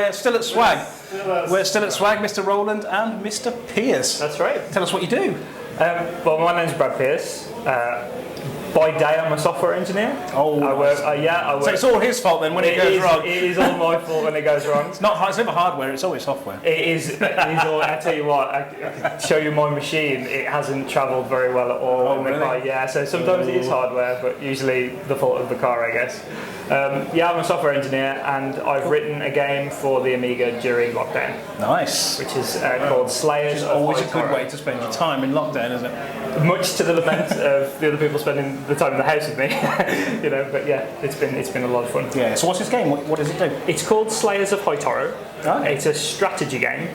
we're still at Swag. We're still at Swag, Mr. Rowland and Mr. Pearce. That's right. Tell us what you do. Well, my name's Brad Pearce. By day, I'm a software engineer. Oh, I work. I work. So it's all his fault then when it goes wrong. It is all my fault when it goes wrong. It's never hardware. It's always software. It is all. I tell you what, I can show you my machine. It hasn't travelled very well at all. Oh, really? Yeah. So sometimes it is hardware, but usually the fault of the car, I guess. I'm a software engineer, and I've written a game for the Amiga during lockdown. Nice. Which is called Slayers. Which is always a good way to spend your time in lockdown, isn't it? Much to the lament of the other people spending the time in the house with me, But yeah, it's been a lot of fun. Yeah. So what's this game? What does it do? It's called Slayers of High Toro. Oh. It's a strategy game,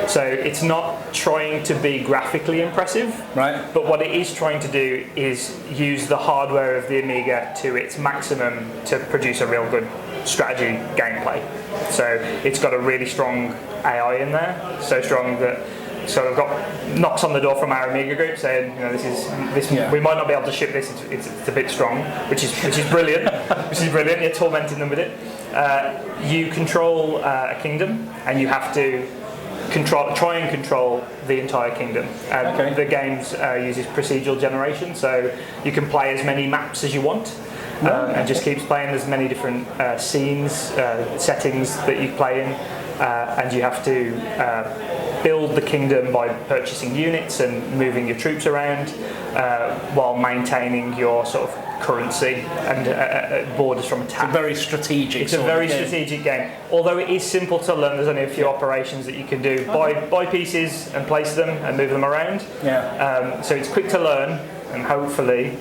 so it's not trying to be graphically impressive. Right. But what it is trying to do is use the hardware of the Amiga to its maximum to produce a real good strategy gameplay. So it's got a really strong AI in there, so strong that. So I've got knocks on the door from our Amiga group saying, we might not be able to ship this. It's a bit strong, which is brilliant. You're tormenting them with it. You control a kingdom, and you have to try and control the entire kingdom. Okay. The game uses procedural generation, so you can play as many maps as you want. And just keeps playing. There's many different scenes, settings that you play in, and you have to build the kingdom by purchasing units and moving your troops around while maintaining your sort of currency and borders from attack. It's a very strategic. It's a very strategic game. Although it is simple to learn, there's only a few operations that you can do. Buy pieces and place them and move them around. Yeah. So it's quick to learn, and hopefully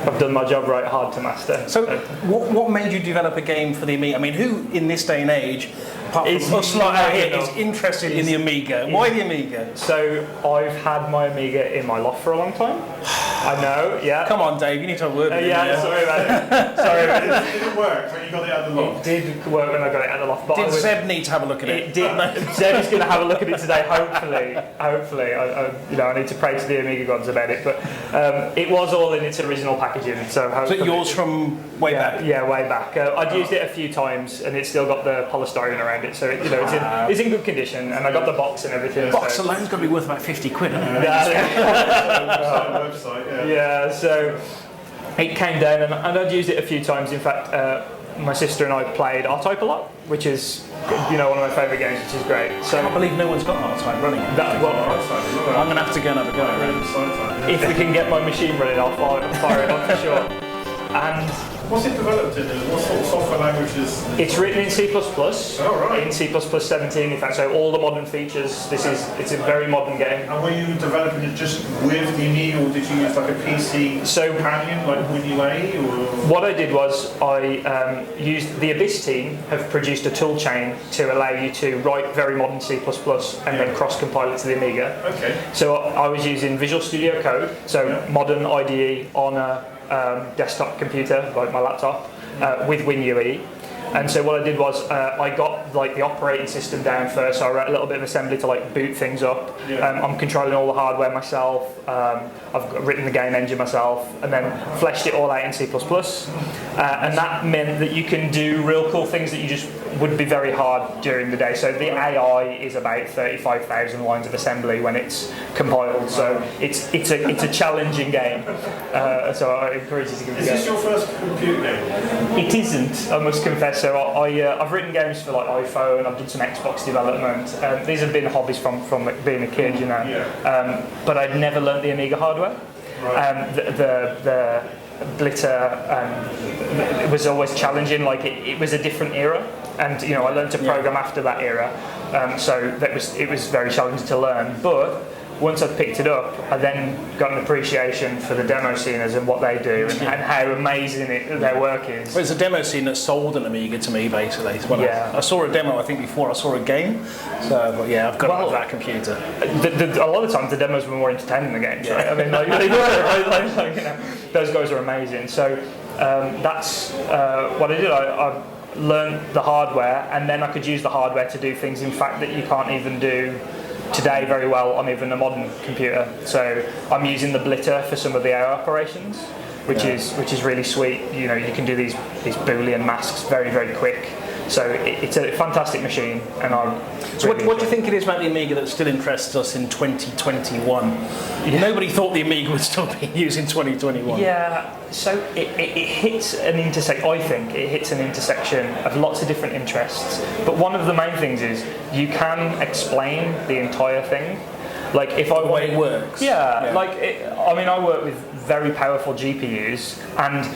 I've done my job right hard to master. So what made you develop a game for the Amiga? I mean, who in this day and age, apart from us lot out here, is interested in the Amiga? Why the Amiga? So I've had my Amiga in my loft for a long time. I know, yeah. Come on, Dave, you need to have a word with yeah, sorry about it. Did it work when you got it out of the loft? It did work when I got it out of the loft. But Did Zeb need to have a look at it? It did. Zeb is going to have a look at it today, hopefully. I need to pray to the Amiga gods about it. But it was all in its original packaging. So it yours from way back? Yeah, way back. I'd used it a few times, and it's still got the polystyrene around it. So it's in good condition, and I got the box and everything. The box alone's got to be worth about 50 quid, hasn't it? Website, yeah, so it came down, and I'd used it a few times. In fact, my sister and I played R-Type a lot, which is one of my favourite games, which is great. So I can't believe no one's got R-Type running. I'm going to have to go and have a go around. If we can get my machine running, I'll fire it on for sure. And what's it developed in? What sort of software languages? It's written in C++. Oh, right. In C++ 17, in fact, so all the modern features. It's a very modern game. And were you developing it just with the Amiga, or did you use like a PC companion, like WinUA? Or? What I did was I used the Abyss team have produced a tool chain to allow you to write very modern C++ and then cross-compile it to the Amiga. Okay. So I was using Visual Studio Code, so modern IDE on a desktop computer, like my laptop, with WinUE. And so what I did was I got like the operating system down first, so I wrote a little bit of assembly to like boot things up. I'm controlling all the hardware myself. I've written the game engine myself, and then fleshed it all out in C++. And that meant that you can do real cool things that you just would be very hard during the day. So the AI is about 35,000 lines of assembly when it's compiled. So it's a challenging game. So I encourage you to give it a go. Is this your first computer game? It isn't, I must confess. So I've written games for like iPhone. I've done some Xbox development. These have been hobbies from being a kid, but I'd never learnt the Amiga hardware. Right. The Blitter, it was always challenging. Like it was a different era, and I learned to program after that era. So it was very challenging to learn. But once I picked it up, I then got an appreciation for the demo sceners and what they do and how amazing their work is. Well, it's a demo scene that sold an Amiga to me, basically. I saw a demo, I think, before I saw a game. So, but yeah, I've got to have that computer. A lot of times the demos were more entertaining than the games, right? I mean, those guys are amazing. So that's what I did. I learned the hardware, and then I could use the hardware to do things, in fact, that you can't even do today very well on even a modern computer. So I'm using the Blitter for some of the AI operations, which is really sweet. You can do these Boolean masks very, very quick. So it's a fantastic machine, and I'm. So what do you think it is about the Amiga that still interests us in 2021? Yeah. Nobody thought the Amiga would still be used in 2021. Yeah, so it hits an intersection. I think it hits an intersection of lots of different interests. But one of the main things is you can explain the entire thing. Like if I way it works. Yeah. I work with very powerful GPUs, and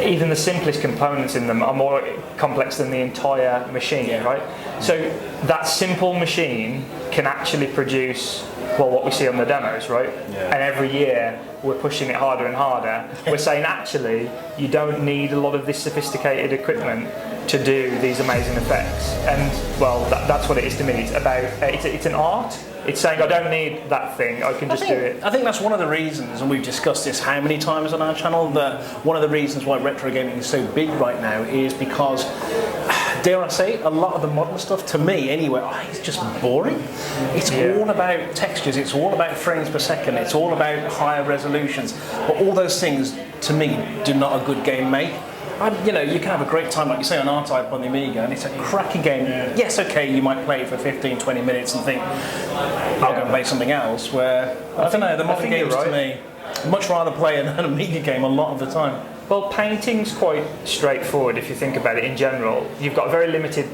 even the simplest components in them are more complex than the entire machine, right? So that simple machine can actually produce what we see on the demos, right? And every year we're pushing it harder and harder. We're saying actually you don't need a lot of this sophisticated equipment to do these amazing effects, and that's what it is to me. It's about it's an art. It's saying I don't need that thing, I can just do it. I think that's one of the reasons, and we've discussed this how many times on our channel, that one of the reasons why retro gaming is so big right now is because, dare I say, a lot of the modern stuff, to me anyway, it's just boring. It's all about textures, it's all about frames per second, it's all about higher resolutions. But all those things, to me, do not a good game make. You can have a great time, like you say, on R-Type on the Amiga, and it's a cracking game. Yes, okay, you might play it for 15, 20 minutes and think, I'll go and play something else, where, I don't know, the modern games to me, I'd much rather play an Amiga game a lot of the time. Well, painting's quite straightforward if you think about it in general. You've got a very limited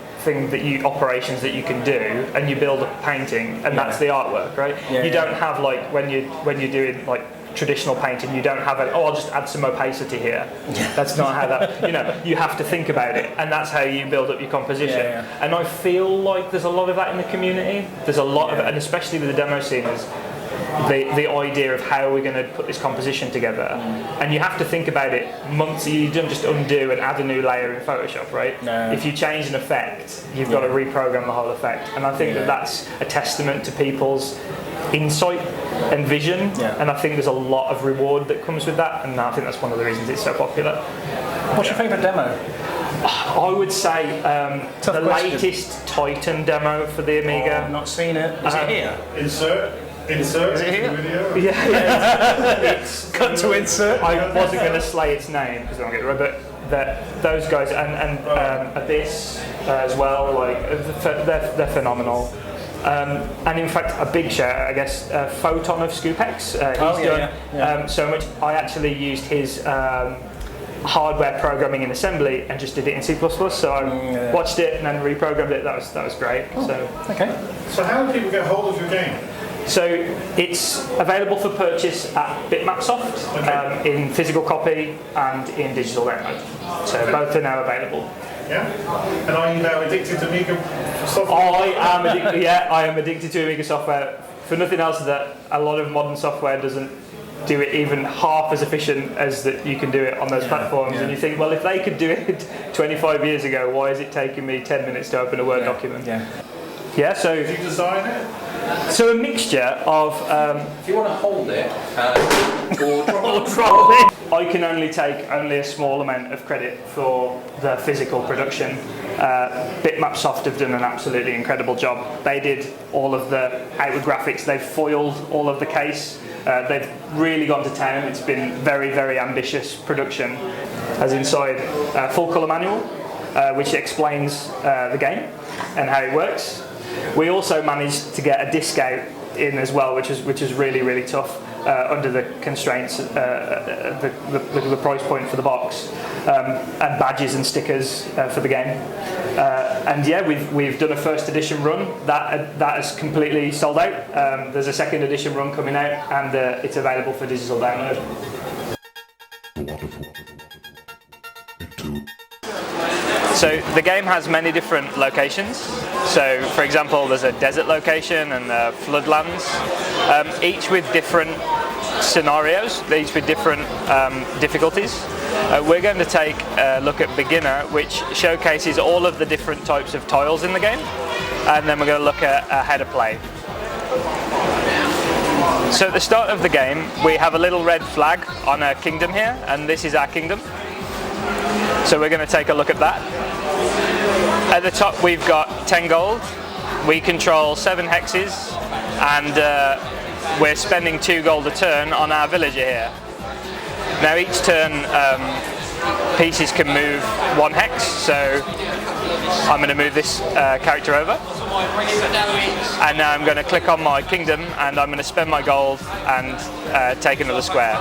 operations that you can do, and you build a painting, and that's the artwork, right? You don't have, like, when you're doing, like, traditional painting, you don't have I'll just add some opacity here. That's not how that, you have to think about it, and that's how you build up your composition. And I feel like there's a lot of that in the community. There's a lot of it, and especially with the demo scene, is the idea of how we're going to put this composition together. And you have to think about it months. You don't just undo and add a new layer in Photoshop, right? No. If you change an effect, you've got to reprogram the whole effect. And I think that's a testament to people's insight and vision, and I think there's a lot of reward that comes with that, and I think that's one of the reasons it's so popular. What's your favourite demo? I would say the latest Titan demo for the Amiga. I've not seen it. Is it here? Insert. Is it here? Video? It's cut to insert. I wasn't going to slay its name because I don't get it right, but those guys and Abyss as well, like they're phenomenal. And in fact, a big shout out, I guess, Photon of Scoopex. He's done so much. I actually used his hardware programming in assembly and just did it in C++. So I watched it and then reprogrammed it. That was great. Oh, okay. So how do people get hold of your game? So it's available for purchase at Bitmapsoft in physical copy and in digital download. So both are now available. Yeah? And are you now addicted to Amiga software? I am addicted to Amiga software. For nothing else, that a lot of modern software doesn't do it even half as efficient as that you can do it on those platforms. And you think, well, if they could do it 25 years ago, why is it taking me 10 minutes to open a Word document? So did you design it? So a mixture of... if you want to hold it or drop it. I can only take a small amount of credit for the physical production. Bitmapsoft have done an absolutely incredible job. They did all of the outward graphics. They've foiled all of the case. They've really gone to town. It's been very, very ambitious production. As inside a full colour manual, which explains the game and how it works. We also managed to get a disc out in as well, which is really, really tough under the constraints, the price point for the box, and badges and stickers for the game. We've done a first edition run that has completely sold out. There's a second edition run coming out, and it's available for digital download. So the game has many different locations. So, for example, there's a desert location and floodlands, each with different scenarios, each with different difficulties. We're going to take a look at beginner, which showcases all of the different types of tiles in the game, and then we're going to look at how to play. So at the start of the game, we have a little red flag on a kingdom here, and this is our kingdom. So we're going to take a look at that. At the top we've got 10 gold, we control 7 hexes, and we're spending 2 gold a turn on our villager here. Now each turn pieces can move 1 hex, so I'm going to move this character over, and now I'm going to click on my kingdom and I'm going to spend my gold and take another square.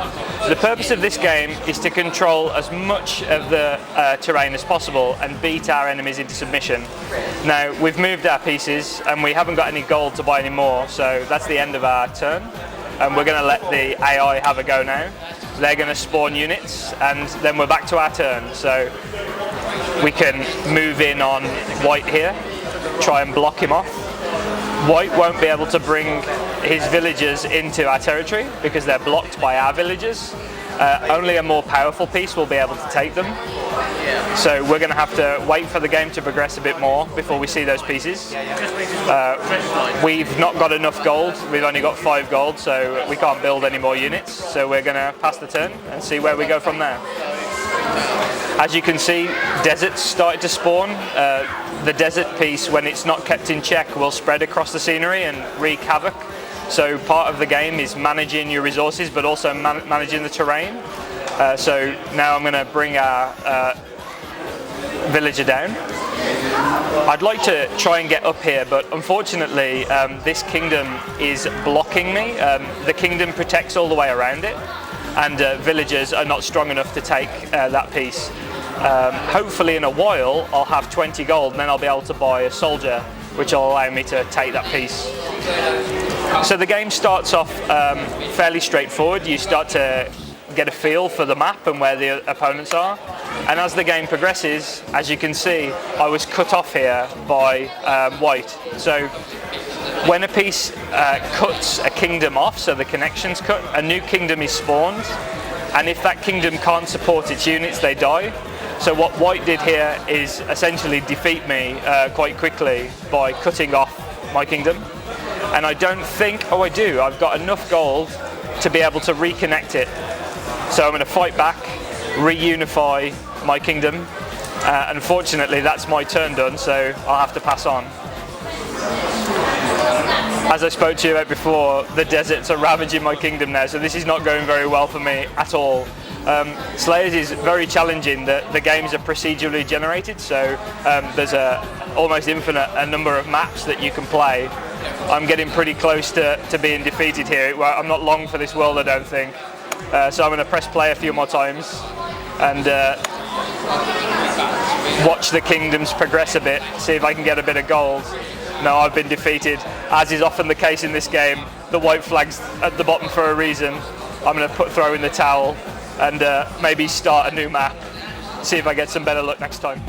The purpose of this game is to control as much of the terrain as possible and beat our enemies into submission. Now we've moved our pieces and we haven't got any gold to buy any more, so that's the end of our turn, and we're going to let the AI have a go now. They're going to spawn units and then we're back to our turn. So we can move in on white here, try and block him off. White won't be able to bring his villagers into our territory because they're blocked by our villagers. Only a more powerful piece will be able to take them. So we're going to have to wait for the game to progress a bit more before we see those pieces. We've not got enough gold. We've only got 5 gold, so we can't build any more units. So we're going to pass the turn and see where we go from there. As you can see, deserts started to spawn. The desert piece, when it's not kept in check, will spread across the scenery and wreak havoc. So part of the game is managing your resources, but also managing the terrain. So now I'm going to bring our villager down. I'd like to try and get up here, but unfortunately this kingdom is blocking me. The kingdom protects all the way around it, and villagers are not strong enough to take that piece. Hopefully in a while I'll have 20 gold and then I'll be able to buy a soldier, which will allow me to take that piece. So the game starts off fairly straightforward. You start to get a feel for the map and where the opponents are, and as the game progresses, as you can see, I was cut off here by white. So when a piece cuts a kingdom off, so the connection's cut, a new kingdom is spawned, and if that kingdom can't support its units, they die. So what white did here is essentially defeat me quite quickly by cutting off my kingdom. And I don't think, oh I do, I've got enough gold to be able to reconnect it. So I'm going to fight back, reunify my kingdom. Unfortunately that's my turn done, so I'll have to pass on. As I spoke to you about before, the deserts are ravaging my kingdom now, so this is not going very well for me at all. Slayers is very challenging. The games are procedurally generated, so there's almost infinite number of maps that you can play. I'm getting pretty close to being defeated here. I'm not long for this world, I don't think. So I'm going to press play a few more times and watch the kingdoms progress a bit, see if I can get a bit of gold. No, I've been defeated. As is often the case in this game, the white flag's at the bottom for a reason. I'm going to throw in the towel and maybe start a new map, see if I get some better luck next time.